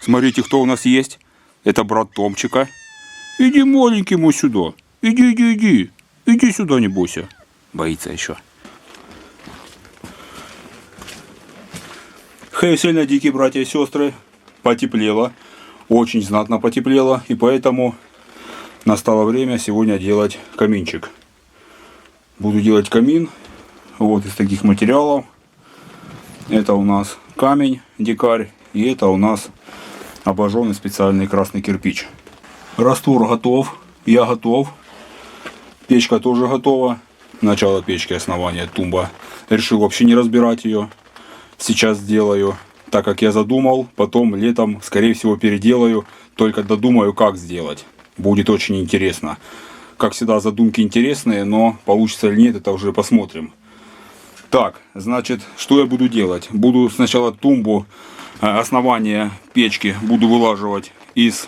Смотрите, кто у нас есть. Это брат Томчика. Иди, маленький мой, сюда. Иди, иди, иди. Иди сюда, не бойся. Боится еще. Хей, сильно дикие братья и сестры. Потеплело. Очень знатно потеплело. И поэтому настало время сегодня делать каминчик. Буду делать камин. Вот из таких материалов. Это у нас камень, дикарь. И это у нас обожженный специальный красный кирпич. Раствор готов. Я готов. Печка тоже готова. Начало печки, основание, тумба. Решил вообще не разбирать ее. Сейчас сделаю так, как я задумал. Потом летом, скорее всего, переделаю. Только додумаю, как сделать. Будет очень интересно. Как всегда, задумки интересные, но получится или нет, это уже посмотрим. Так, значит, что я буду делать? Буду сначала тумбу, основание печки буду вылаживать из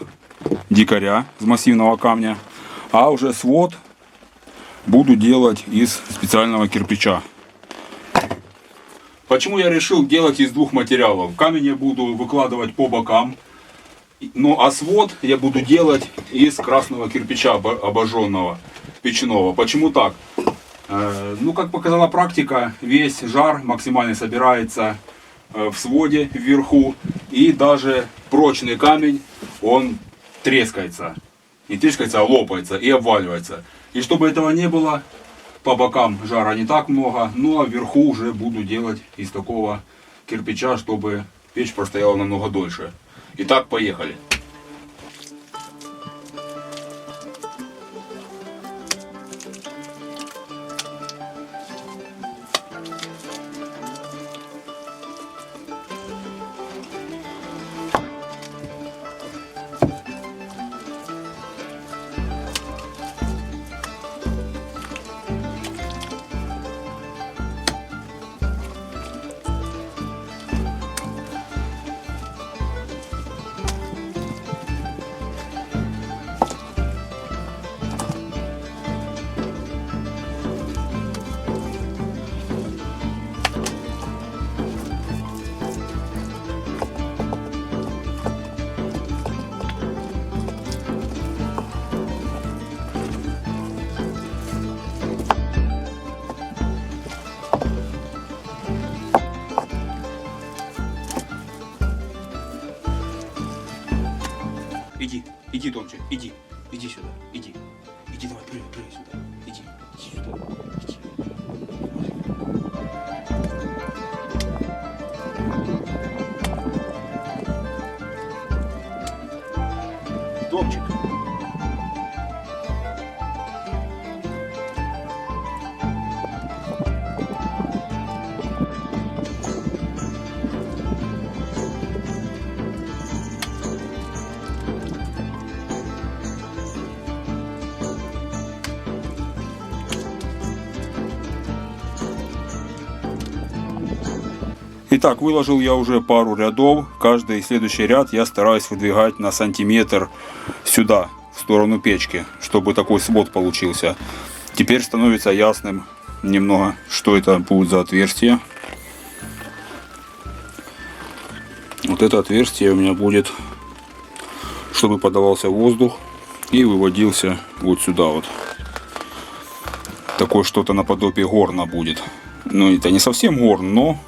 дикаря, из массивного камня. А уже свод буду делать из специального кирпича. Почему я решил делать из двух материалов? Камень я буду выкладывать по бокам. Ну а свод я буду делать из красного кирпича обожженного, печного. Почему так? Ну, как показала практика, весь жар максимально собирается в своде вверху. И даже прочный камень, он трескается. Не трескается, а лопается и обваливается. И чтобы этого не было, по бокам жара не так много. Ну а вверху уже буду делать из такого кирпича, чтобы печь простояла намного дольше. Итак, поехали. Иди, Томчик, иди сюда, иди, давай, прыгай сюда, иди сюда, иди. Томчик. Итак, выложил я уже пару рядов. Каждый следующий ряд я стараюсь выдвигать на сантиметр сюда, в сторону печки, чтобы такой свод получился. Теперь становится ясным немного, что это будет за отверстие. Вот это отверстие у меня будет, чтобы подавался воздух и выводился вот сюда вот. Такое что-то наподобие горна будет. Ну, это не совсем горн, но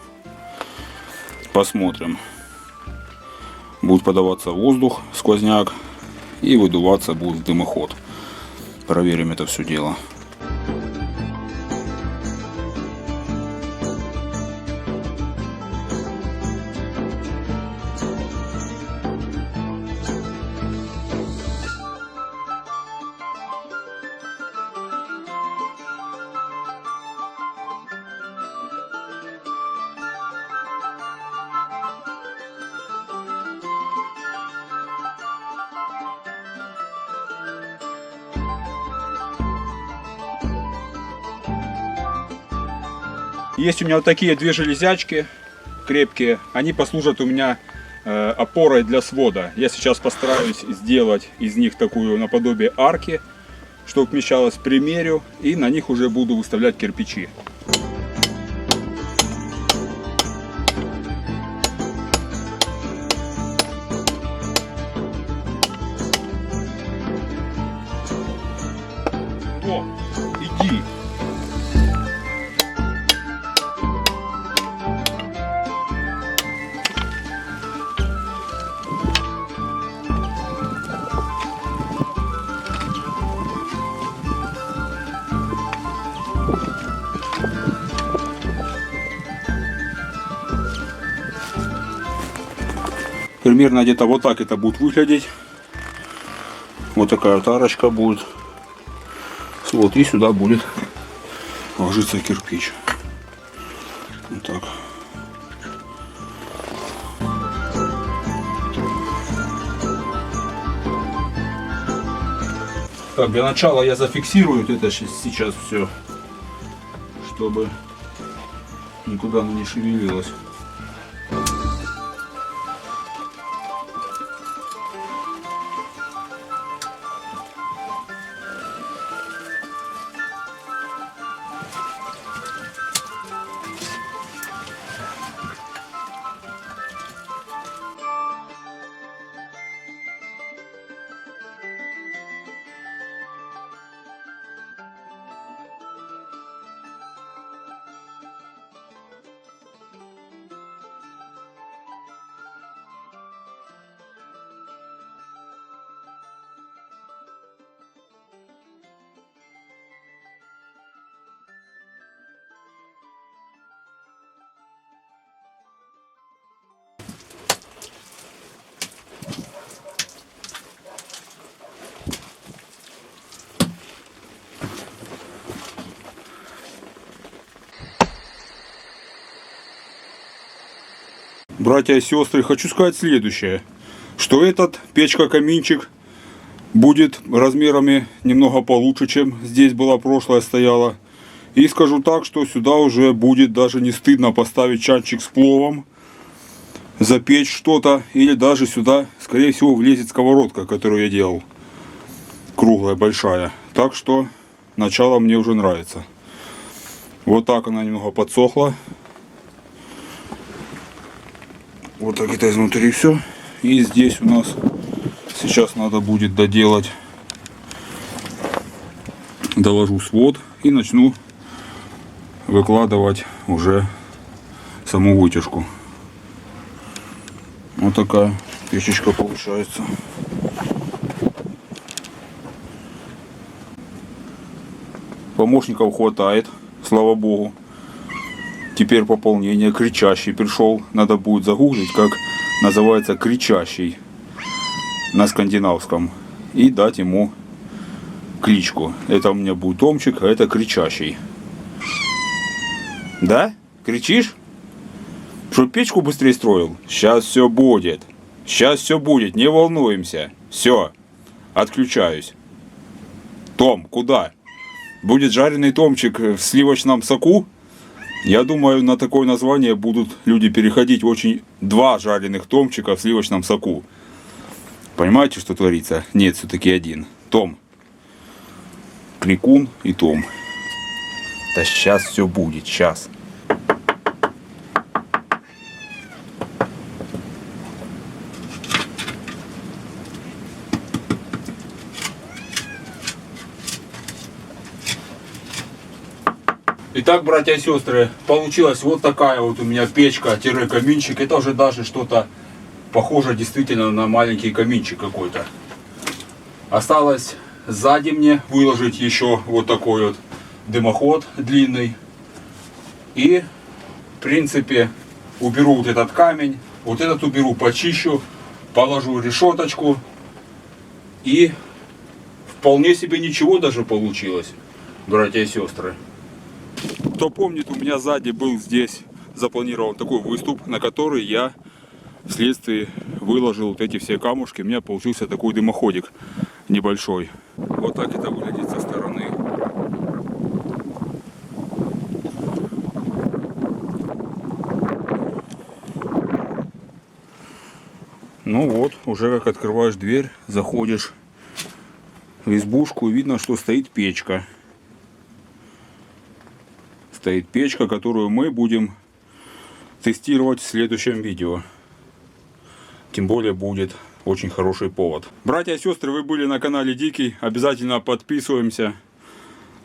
посмотрим. Будет подаваться воздух, сквозняк, и выдуваться будет дымоход. Проверим это все дело. Есть у меня вот такие две железячки крепкие. Они послужат у меня опорой для свода. Я сейчас постараюсь сделать из них такую наподобие арки, чтобы вмещалось, примерю, и на них уже буду выставлять кирпичи. Том, иди. Примерно где-то вот так это будет выглядеть. Вот такая вот арочка будет. Вот, и сюда будет ложиться кирпич. Вот так. Так, для начала я зафиксирую это сейчас все, чтобы никуда оно не шевелилось. Братья и сестры, хочу сказать следующее, что этот печка-каминчик будет размерами немного получше, чем здесь была прошлая стояла. И скажу так, что сюда уже будет даже не стыдно поставить чанчик с пловом, запечь что-то, или даже сюда, скорее всего, влезет сковородка, которую я делал, круглая, большая. Так что начало мне уже нравится. Вот так она немного подсохла. Вот так это изнутри все. И здесь у нас сейчас надо будет доделать. Доложу свод и начну выкладывать уже саму вытяжку. Вот такая печечка получается. Помощников хватает, слава богу. Теперь пополнение. Кричащий пришел. Надо будет загуглить, как называется кричащий на скандинавском. И дать ему кличку. Это у меня будет Томчик, а это кричащий. Да? Кричишь? Чтоб печку быстрее строил? Сейчас все будет. Сейчас все будет, не волнуемся. Все. Отключаюсь. Том, куда? Будет жареный Томчик в сливочном соку? Я думаю, на такое название будут люди переходить очень. 2 жареных Томчика в сливочном соку. Понимаете, что творится? Нет, все-таки один. Том. Крикун и Том. Да сейчас все будет, сейчас. Итак, братья и сестры, получилась вот такая вот у меня печка-каминчик. Это уже даже что-то похоже действительно на маленький каминчик какой-то. Осталось сзади мне выложить еще вот такой вот дымоход длинный. И, в принципе, уберу вот этот камень, вот этот уберу, почищу, положу решеточку. И вполне себе ничего даже получилось, братья и сестры. Кто помнит, у меня сзади был здесь запланирован такой выступ, на который я вследствие выложил вот эти все камушки. У меня получился такой дымоходик небольшой. Вот так это выглядит со стороны. Ну вот, уже как открываешь дверь, заходишь в избушку, видно, что стоит печка. Стоит печка, которую мы будем тестировать в следующем видео. Тем более будет очень хороший повод. Братья и сестры, вы были на канале Дикий. Обязательно подписываемся,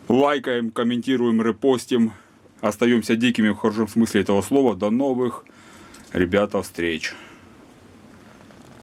Лайкаем, комментируем, репостим. Остаемся дикими в хорошем смысле этого слова. До новых, ребята, встреч.